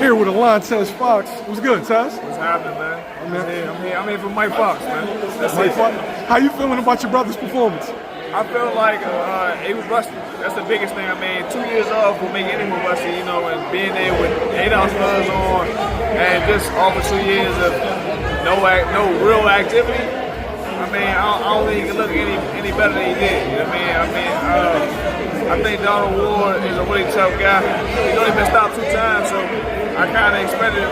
Here with Alantez Fox. What's good, Taz? What's happening, man? I'm here for Mike Fox, man. That's Mike it. Fox. How you feeling about your brother's performance? I feel like he was rusty. That's the biggest thing. I mean, 2 years off will make anyone rusty, you know, and being there with 8-ounce gloves on and just over 2 years of no real activity. I mean, I don't think he can look any better than he did. You know what I mean? I think Donald Ward is a really tough guy. He's only been stopped 2 times, so I kind of expected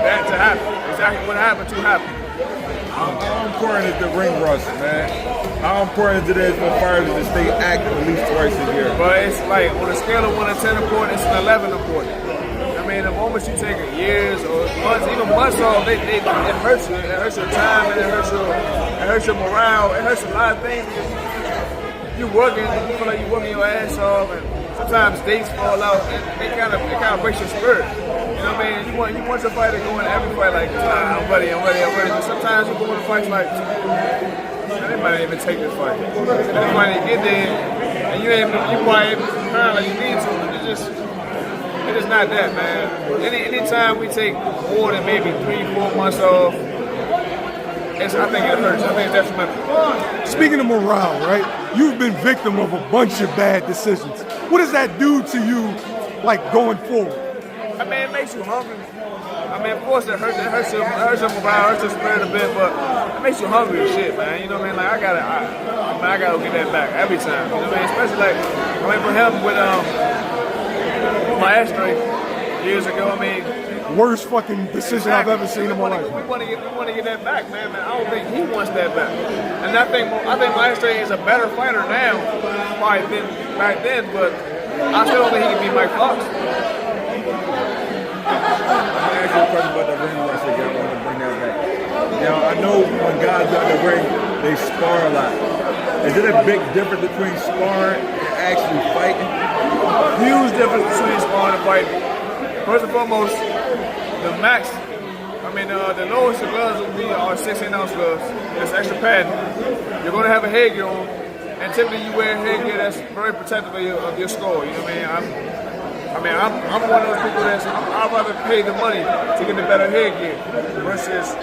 that to happen. Exactly what happened to happen. How important is the ring rust, man? How important it is for fighters to stay active at least twice a year? But it's like, on a scale of 1 to 10 important, it's an 11 important. I mean, the moment you take years or months, even months off, it hurts you. It hurts your time, and it hurts your morale. It hurts a lot of things. You're working, and you feel like you're working your ass off, and sometimes dates fall out, and it kind of breaks your spirit. You know what I mean? You want your fighter to go in every fight like, I'm ready. But sometimes you go in the fights like, they might not even take this fight. And they might even get there, and you probably ain't preparing like you need to. It's just not that, man. Anytime we take more than maybe 3-4 months off, I think it hurts. I think it's detrimental. Speaking of morale, right? You've been victim of a bunch of bad decisions. What does that do to you, like, going forward? I mean, it makes you hungry. I mean, of course, it hurts your morale, hurts your spirit a bit, but it makes you hungry as shit, man. You know what I mean? Like, I gotta get that back every time. You know what I mean? Especially like, I mean, for him with my ashtray years ago. I mean, worst fucking decision I've ever seen in my life. We want to get that back, man. I don't think he wants that back. And I think my ashtray is a better fighter now, probably than back then, but I still don't think he can beat Mike Fox. Let me ask you a question about the ring rust again. I want to bring that back. Now, I know when guys are in the ring, they spar a lot. Is it a big difference between sparring and actually fighting? Huge difference between sparring and fighting. First and foremost, the max, the lowest the gloves will be are 16-ounce gloves. It's extra padding. You're going to have a headgear on, and typically you wear a headgear that's very protective of your skull. You know what I mean? I'm one of those people I'd rather pay the money to get the better headgear versus,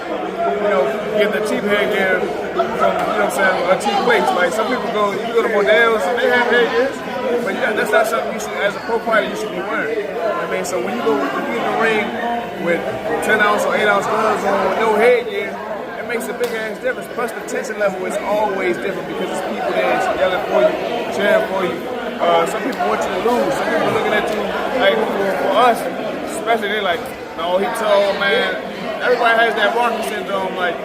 getting the cheap headgear from, a cheap place. Like some people you go to Models and they have headgears, but that's not something you should, as a pro fighter, you should be wearing. I mean, so when you get in the ring with 10-ounce or 8-ounce gloves on with no headgear, it makes a big ass difference. Plus the tension level is always different because it's people there yelling for you, cheering for you. Some people want you to lose. Some people looking at you like for us, especially they're like, no, he tall, man. Everybody has that Rocky syndrome, like,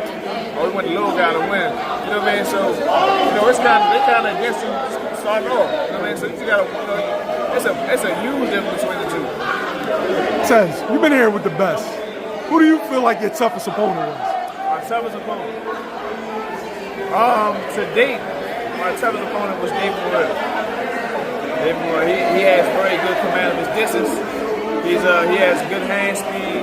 oh, we want the little guy to win. You know what I mean? So, it's they kind of against you starting off. You know what I mean? So you gotta, it's a huge difference between the two. Tez, you've been here with the best. Who do you feel like your toughest opponent was? My toughest opponent? To date, my toughest opponent was David Morrell. David Morrell, he has very good command of his distance. He has good hand speed.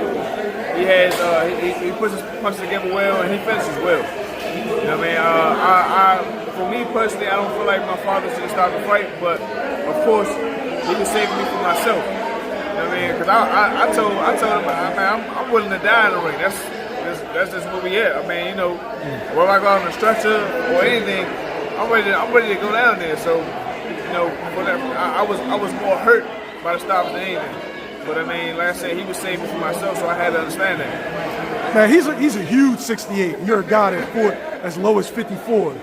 He puts his punches together well, and he finishes well. You know what I mean? For me personally, I don't feel like my father should stop the fight, but of course, he was saving me from myself. You know what I mean? Because I told him, I'm willing to die in the ring. That's just where we at. I mean, whether I go on the stretcher or anything, I'm ready to go down there. So, I was more hurt by the stop than anything. But I mean, like I said, he was saving me from myself, so I had to understand that. Man, he's a huge 68. You're a guy that fought as low as 54.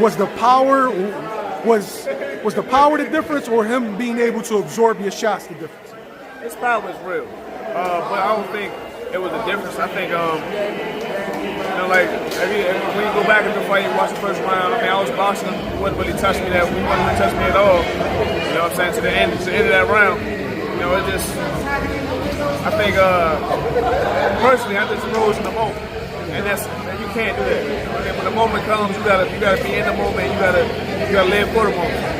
Was the power the difference, or him being able to absorb your shots the difference? His power was real, but I don't think it was a difference. I think like when you go back into the fight, you watch the first round. I mean, I was boxing him. He wasn't really touching me that. He wasn't really touching me at all. You know what I'm saying? To the end of that round. It just, I think, personally, I just rose in the moment, and you can't do that. And when the moment comes, you gotta be in the moment. You gotta live for the moment.